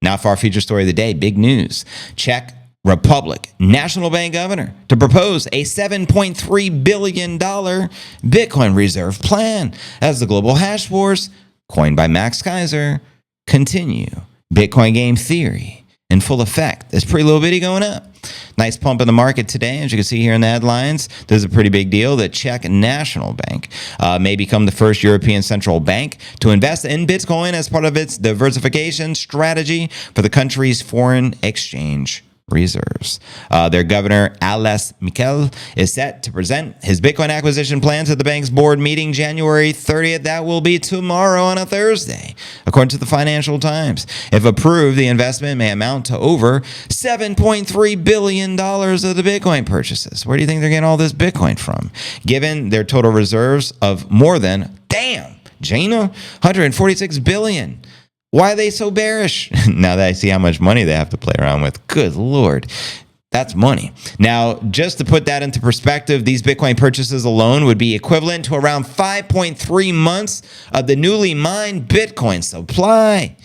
Now for our feature story of the day, big news. Czech Republic National Bank governor to propose a $7.3 billion Bitcoin reserve plan as the global hash wars, coined by Max Kaiser, continue. Bitcoin game theory in full effect. This pretty little bitty going up. Nice pump in the market today. As you can see here in the headlines, this is a pretty big deal. The Czech National Bank may become the first European central bank to invest in Bitcoin as part of its diversification strategy for the country's foreign exchange reserves. Their governor, Ales Michel, is set to present his Bitcoin acquisition plans at the bank's board meeting January 30th. That will be tomorrow on a Thursday, according to the Financial Times. If approved, the investment may amount to over $7.3 billion of the Bitcoin purchases. Where do you think they're getting all this Bitcoin from? Given their total reserves of more than, Gina, 146 billion. Why are they so bearish? Now that I see how much money they have to play around with. Good Lord. That's money. Now, just to put that into perspective, these Bitcoin purchases alone would be equivalent to around 5.3 months of the newly mined Bitcoin supply.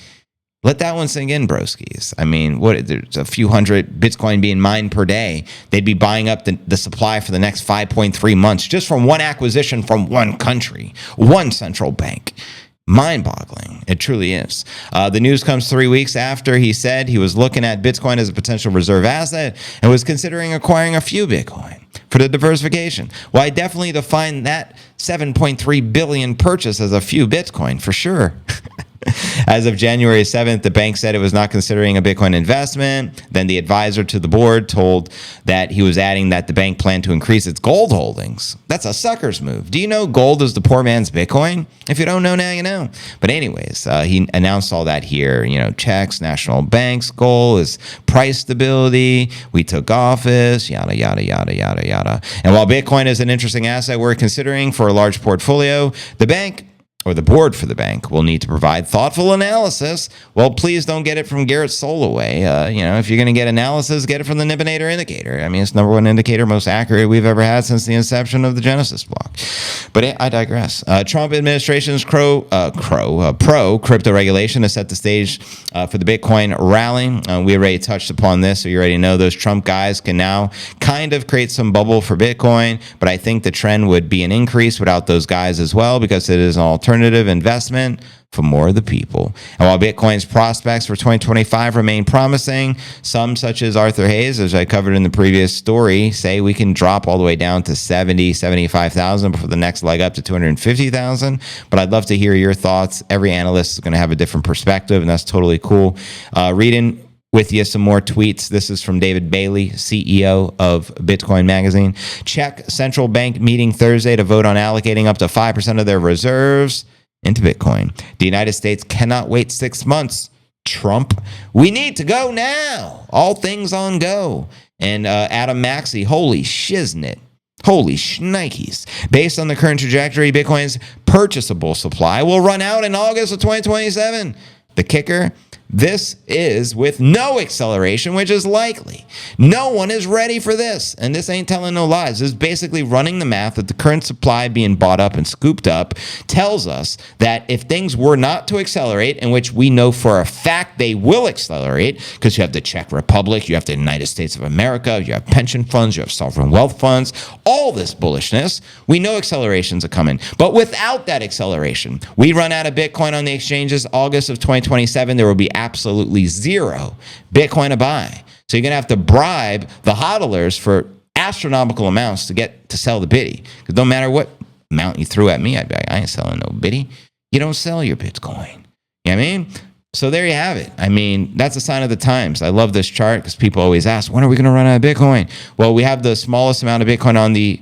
Let that one sink in, broskies. I mean, there's a few hundred Bitcoin being mined per day. They'd be buying up the supply for the next 5.3 months just from one acquisition from one country, one central bank. Mind-boggling. It truly is. The news comes 3 weeks after he said he was looking at Bitcoin as a potential reserve asset and was considering acquiring a few Bitcoin for the diversification. Well, I definitely define that 7.3 billion purchase as a few Bitcoin for sure. As of January 7th, the bank said it was not considering a Bitcoin investment. Then the advisor to the board told that he was adding that the bank planned to increase its gold holdings. That's a sucker's move. Do you know gold is the poor man's Bitcoin? If you don't know, now you know. But anyways, he announced all that here. Czech National Bank's goal is price stability. We took office, yada, yada, yada, yada, yada. And while Bitcoin is an interesting asset we're considering for a large portfolio, the bank or the board for the bank will need to provide thoughtful analysis. Well, please don't get it from Garrett Soloway. If you're going to get analysis, get it from the Nibinator indicator. I mean, it's number one indicator, most accurate we've ever had since the inception of the Genesis block. But I digress. Trump administration's pro-crypto regulation has set the stage for the Bitcoin rally. We already touched upon this, so you already know those Trump guys can now kind of create some bubble for Bitcoin. But I think the trend would be an increase without those guys as well, because it is an alternative investment for more of the people. And while Bitcoin's prospects for 2025 remain promising, some such as Arthur Hayes, as I covered in the previous story, say we can drop all the way down to 75,000 before the next leg up to 250,000. But I'd love to hear your thoughts. Every analyst is going to have a different perspective, and that's totally cool. Reading with you some more tweets. This is from David Bailey, CEO of Bitcoin Magazine. Czech Central Bank meeting Thursday to vote on allocating up to 5% of their reserves into Bitcoin. The United States cannot wait 6 months. Trump, we need to go now. All things on go. And Adam Maxey, holy shiznit. Holy shnikes. Based on the current trajectory, Bitcoin's purchasable supply will run out in August of 2027. The kicker, this is with no acceleration, which is likely. No one is ready for this. And this ain't telling no lies. This is basically running the math that the current supply being bought up and scooped up tells us that if things were not to accelerate, in which we know for a fact they will accelerate, because you have the Czech Republic, you have the United States of America, you have pension funds, you have sovereign wealth funds, all this bullishness, we know accelerations are coming. But without that acceleration, we run out of Bitcoin on the exchanges August of 2027, there will be absolutely zero Bitcoin to buy. So you're going to have to bribe the hodlers for astronomical amounts to get to sell the biddy. Because no matter what amount you threw at me, I'd be like, I ain't selling no biddy. You don't sell your Bitcoin. You know what I mean? So there you have it. I mean, that's a sign of the times. I love this chart because people always ask, when are we going to run out of Bitcoin? Well, we have the smallest amount of Bitcoin on the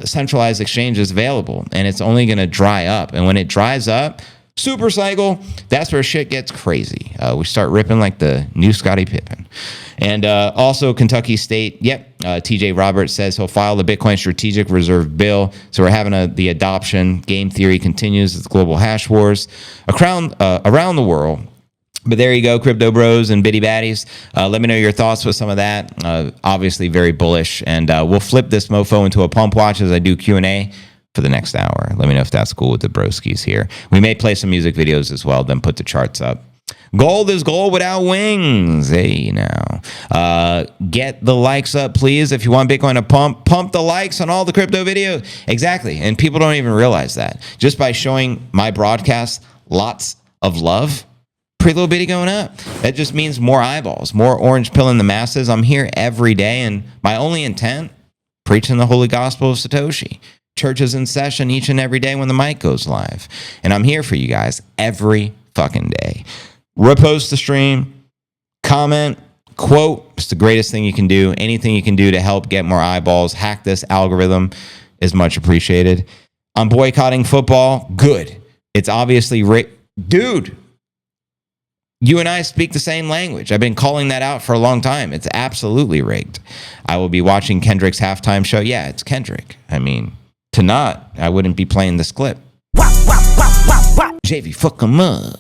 centralized exchanges available, and it's only going to dry up. And when it dries up, super cycle, that's where shit gets crazy. We start ripping like the new Scottie Pippen. And also Kentucky State, TJ Roberts says he'll file the Bitcoin Strategic Reserve Bill. So we're having the adoption. Game theory continues as the global hash wars around the world. But there you go, crypto bros and bitty baddies. Let me know your thoughts with some of that. Obviously very bullish. And we'll flip this mofo into a pump watch as I do Q&A for the next hour. Let me know if that's cool with the broskies here. We may play some music videos as well, then put the charts up. Gold is gold without wings. Hey, now. Get the likes up, please. If you want Bitcoin to pump the likes on all the crypto videos. Exactly. And people don't even realize that. Just by showing my broadcast lots of love, pretty little bitty going up. That just means more eyeballs, more orange pill in the masses. I'm here every day, and my only intent, preaching the holy gospel of Satoshi. Church is in session each and every day when the mic goes live. And I'm here for you guys every fucking day. Repost the stream, comment, quote. It's the greatest thing you can do. Anything you can do to help get more eyeballs, hack this algorithm is much appreciated. I'm boycotting football. Good. It's obviously dude, you and I speak the same language. I've been calling that out for a long time. It's absolutely rigged. I will be watching Kendrick's halftime show. Yeah, it's Kendrick. I mean, to not, I wouldn't be playing this clip. JV, fuck him up.